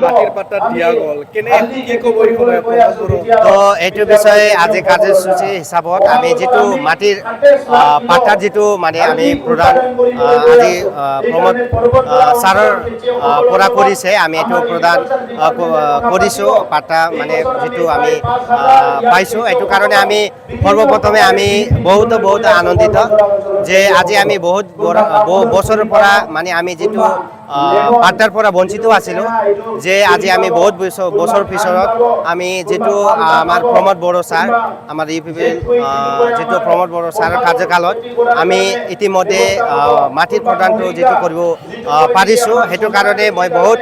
মাটিৰ পাত্তাত দিয়া গ'ল কেনে কি ক'ব এই সময়ত তো এইটো বিষয়ে আজি কাৰ্যসূচী হিচাপত আমি যিটো মাটিৰ পাত্তাত যিটো মানে আমি প্ৰদান আজি প্ৰমোদ ছাৰৰ পৰা কৰিছে আমি এইটো প্ৰদান কৰিছোঁ পাত্তা মানে যিটো আমি পাইছোঁ এইটো কাৰণে আমি সৰ্বপ্ৰথমে আমি বহুত আনন্দিত যে আজি আমি বহুত বছৰৰ পৰা মানে আমি যিটো পাত্তাৰ পৰা বঞ্চিত আছিলোঁ যে আজি আমি বহুত বছৰ পিছত আমি যিটো আমাৰ প্ৰমোদ বড়ো ছাৰ আমাৰ UPPL যিটো প্ৰমোদ বড়ো ছাৰৰ কাৰ্যকালত আমি ইতিমধ্যে মাটিৰ প্ৰদানটো যিটো কৰিব পাৰিছোঁ সেইটো কাৰণে মই বহুত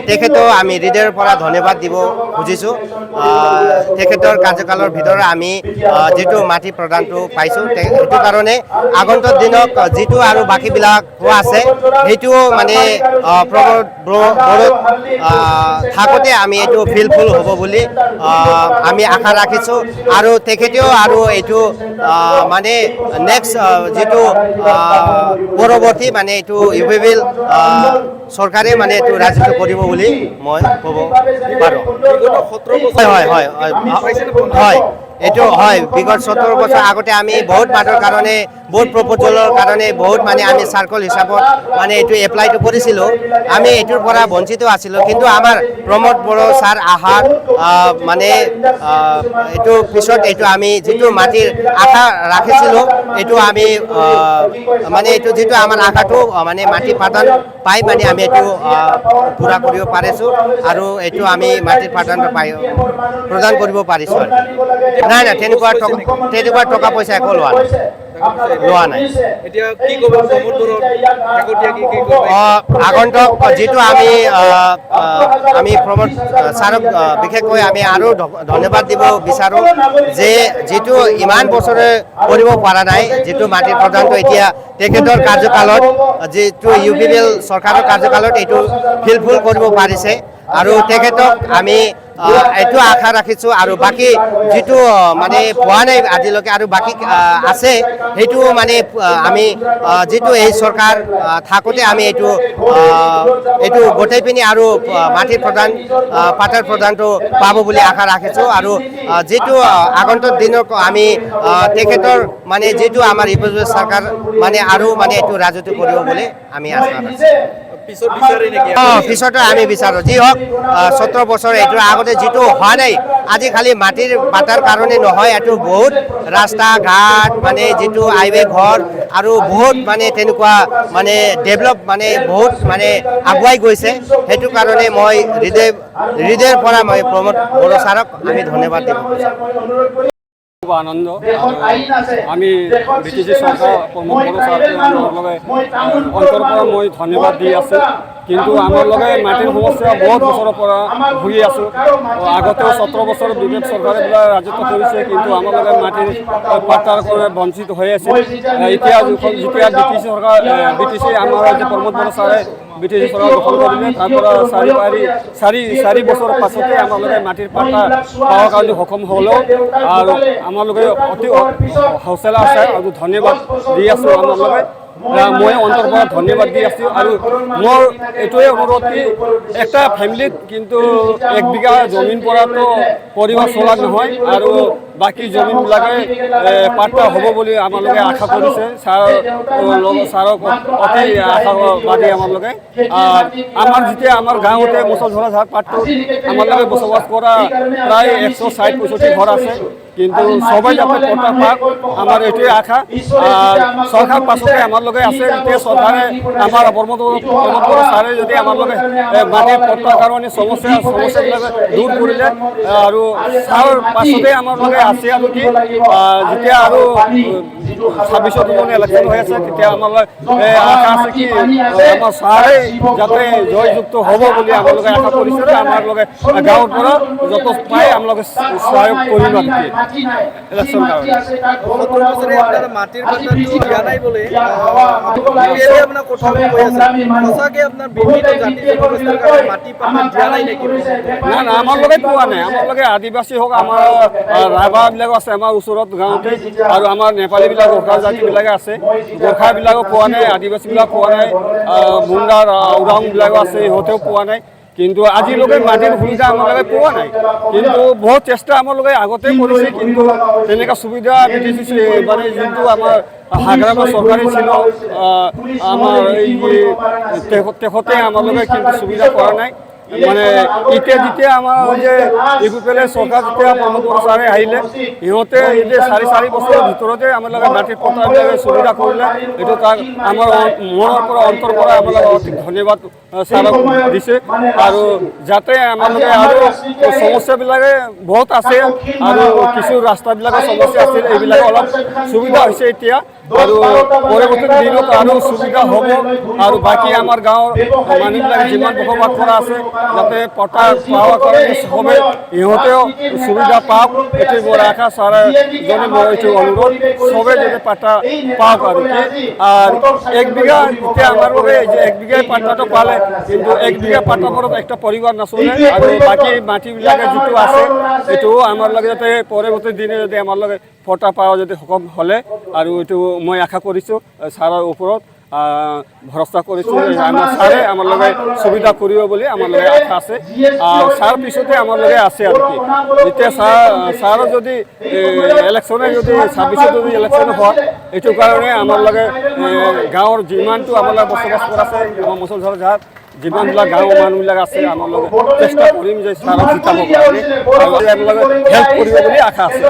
তেখেতক আমি হৃদয়ৰ পৰা ধন্যবাদ দিব খুজিছোঁ তেখেতৰ কাৰ্যকালৰ ভিতৰত আমি যিটো মাটি প্ৰদানটো পাইছোঁ সেইটো কাৰণে আগন্তুক দিনত যিটো আৰু বাকীবিলাক হোৱা আছে সেইটোও মানে প্ৰমোদ বড়োত থাকোঁতে আমি এইটো ফিলফুল হ'ব বুলি আমি আশা ৰাখিছোঁ আৰু তেখেতেও আৰু এইটো মানে নেক্সট যিটো পৰৱৰ্তী মানে এইটো UPPL চৰকাৰে মানে এইটো ৰাজত্ব কৰিব বুলি মই ক'ব পাৰোঁ হয় এইটো হয় বিগত 17 বছৰ আগতে আমি বহুত বাৰৰ কাৰণে বহুত প্ৰপ'জেলৰ কাৰণে বহুত মানে আমি চাৰ্কল হিচাপত মানে এইটো এপ্লাইটো কৰিছিলোঁ আমি এইটোৰ পৰা বঞ্চিত আছিলোঁ কিন্তু আমাৰ প্ৰমোদ বড়ো ছাৰ আহাৰ মানে এইটো পিছত এইটো আমি যিটো মাটিৰ আশা ৰাখিছিলোঁ এইটো আমি মানে এইটো যিটো আমাৰ আশাটো মানে মাটি প্ৰদান পাই মানে আমি এইটো পূৰা কৰিব পাৰিছোঁ আৰু এইটো আমি মাটিৰ প্ৰদান কৰিব পাৰিছোঁ নাই তেনেকুৱা টকা পইচা একো লোৱা নাই এতিয়া কি ক'ব প্ৰমোদ বড়োৰ আগন্তুক যিটো আমি প্ৰমোদ ছাৰক বিশেষকৈ আমি আৰু ধন্যবাদ দিব বিচাৰোঁ যে যিটো ইমান বছৰে কৰিব পৰা নাই যিটো মাটিৰ প্ৰদানটো এতিয়া তেখেতৰ কাৰ্যকালত যিটো UPPL চৰকাৰৰ কাৰ্যকালত এইটো ফিলফুল কৰিব পাৰিছে আৰু তেখেতক আমি এইটো আশা ৰাখিছোঁ আৰু বাকী যিটো মানে পোৱা নাই আজিলৈকে আৰু বাকী আছে সেইটো মানে আমি যিটো এই চৰকাৰ থাকোঁতে আমি এইটো গোটেই পিনি আৰু মাটিৰ পাত্তাৰ প্ৰদানটো পাব বুলি আশা ৰাখিছোঁ আৰু যিটো আগন্তুক দিনত আমি তেখেতৰ মানে যিটো আমাৰ UPPL চৰকাৰ মানে আৰু মানে এইটো ৰাজত্ব কৰিব বুলি আমি আশা ৰাখিছোঁ পিছতো আমি বিচাৰোঁ যি হওক 17 বছৰ এইটোৰ আগতে যিটো হোৱা নাই আজি খালি মাটিৰ পাত্তাৰ কাৰণে নহয় এইটো বহুত ৰাস্তা ঘাট মানে যিটো হাইৱে ঘৰ আৰু বহুত মানে তেনেকুৱা মানে ডেভেলপ মানে বহুত মানে আগুৱাই গৈছে সেইটো কাৰণে মই হৃদয়ৰ পৰা মই প্ৰমোদ বড়ো ছাৰক আমি ধন্যবাদ দিব বিচাৰোঁ খুব আনন্দ আমি BTC চৰকাৰ প্ৰমোদ বড়ো ছাৰকে অন্তৰৰ পৰা মই ধন্যবাদ দি আছোঁ কিন্তু আমাৰ লগে মাটিৰ সমস্যা বহুত বছৰৰ পৰা ভুগি আছোঁ আগতেও 17 বছৰ বিজেপি চৰকাৰে ৰাজত্ব কৰিছে কিন্তু আমাৰ লগে মাটিৰ পাত্তাৰ কাৰণে বঞ্চিত হৈ আছে এতিয়া যেতিয়া BTC আমাৰ যে প্ৰমোদ বড়ো ছাৰে BTC চৰকাৰ দখল কৰিলে তাৰ পৰা চাৰি বছৰ পাছতে আমাৰ লগে মাটিৰ পাত্তা পাৱাৰ কাৰণে সক্ষম হ'লেও আৰু আমাৰ লগে অতি হৌচলা আছে আৰু ধন্যবাদ দি আছোঁ আমাৰ লগে মই অন্তৰৰ পৰা ধন্যবাদ দি আছোঁ আৰু মোৰ এইটোৱে অনুৰোধ কি একটা ফেমিলিত কিন্তু 1 বিঘা জমিন পৰাতো পৰিবাৰ চলা নহয় আৰু বাকী জমিনবিলাকে পাত্তা হ'ব বুলি আমাৰ লগে আশা কৰিছে ছাৰক অতি আশাবাদী আমাৰ লগে আমাৰ যেতিয়া আমাৰ গাঁৱতে মুছলধৰা ঝাৰ পাতটো আমাৰ লগে বসবাস কৰা প্ৰায় 160-165 ঘৰ আছে কিন্তু সবাই যাতে পট্টা পাক আমার এটাই আশা সরকার পাশে আমার লগে আছে এতিয়া সরকারে আমার প্রমোদ বড়ো ছারে যদি আমার লগে মাটির পট্টার কারণে সমস্যাবিলাক দূর কৰিলে আৰু ছাৰ পাছতে আমাৰ লগে আছে আৰু কি যেতিয়া আৰু 26 ইলেকশ্যন হৈ আছে তেতিয়া আমাৰ আশা আছে কি আমাৰ ছাৰে যাতে জয়যুক্ত হ'ব বুলি আমাৰ লগে আশা কৰিছে আমাৰ লগে গাঁৱৰ পৰা যত পাই আমাৰ লগে সহায় কৰিম আৰু ইলেকশ্যন মাটিৰ পাত্তাটো দিয়া নাই বলে আপোনাৰ কথা কৈ আছে সঁচাকৈ আপোনাৰ বিভিন্ন জাতি জনগোষ্ঠীৰ কাৰণে মাটি পাত্তা দিয়া নাই নেকি না আমাৰ লগে পোৱা নাই আমাৰ লগে আদিবাসী হওক আমাৰ ৰাভাবিলাক আছে আমাৰ ওচৰত গাঁৱতে আৰু আমাৰ নেপালীবিলাক গোৰ্খা জাতিবিলাকে আছে গোৰ্খাবিলাকো পোৱা নাই আদিবাসীবিলাক পোৱা নাই মুণ্ডা ওৰাংবিলাকো আছে সিহঁতেও পোৱা নাই কিন্তু আজিলৈকে মাটিৰ সুবিধা আমালোকে পোৱা নাই কিন্তু বহুত চেষ্টা আমালোকে আগতে কৰিছে কিন্তু তেনেকুৱা সুবিধা BTC মানে যোনটো আমাৰ হাগ্ৰামা চৰকাৰী ছিল আমাৰ এই তেখেতে আমালোকে কিন্তু সুবিধা কৰা নাই মানে এতিয়া যেতিয়া আমাৰ যে ইউপিএলে চৰকাৰ যেতিয়া প্ৰমোদ বড়ো ছাৰে আহিলে সিহঁতে এই যে 4.5 বছৰৰ ভিতৰতে আমালোকে মাটিৰ পট্টাবিলাকে সুবিধা কৰিলে এইটো তাক আমাৰ মনৰ পৰা অন্তৰ পৰা আমালোকে অতি ধন্যবাদ ছাৰক দিছে আৰু যাতে আমালোকে আৰু সমস্যাবিলাকে বহুত আছে আৰু কিছু ৰাস্তাবিলাকৰ সমস্যা আছিল এইবিলাক অলপ সুবিধা হৈছে এতিয়া আৰু পৰৱৰ্তী দিনত আৰু সুবিধা হ'ব আৰু বাকী আমাৰ গাঁৱৰ মানুহবিলাক যিমান বসবাস কৰা আছে যাতে পট্টা পাওয়াৰ কাৰণে হবে ইহঁতেও সুবিধা পাওক এটি মোৰ আশা ছাড়া জনে মোৰ এইটো অনুরোধ সবে যাতে পাট্টা পাওক আর কি আর 1 বিঘা এতিয়া আমার লগে যে 1 বিঘা পাট্টাটো পালে কিন্তু 1 বিঘা পাট্টা পর একটা পরিবার নচলে আর বাকি মাটিবিলাকে যেটো আছে এটো আমার লগে যাতে পরবর্তী দিনে যদি আমার লগে পট্টা পাওয়া যদি সক্ষম হলে আর এইটো মই আশা কৰিছো ছাৰৰ ওপৰত ভরসা করেছি আমার ছাড়ে আমার লগে সুবিধা করিব বলে আমার লগে আশা আছে আর ছাড় পিছতে আমার লগে আছে আর কি এতিয়া ছাড় যদি ইলেকশনে যদি 26 যদি ইলেকশন হয় এইটো কারণে আমার লগে গাঁৱৰ যিমানটো আমাৰ লগে বসবাস কৰা আছে আমাৰ মুসলধৰ যাত যিমানবিলাক গাঁৱৰ মানুহবিলাক আছে আমাৰ লগে চেষ্টা কৰিম যে ছাড়ক জিতাব কাৰণে আৰু আমাৰ লগে হেল্প কৰিব বুলি আশা আছে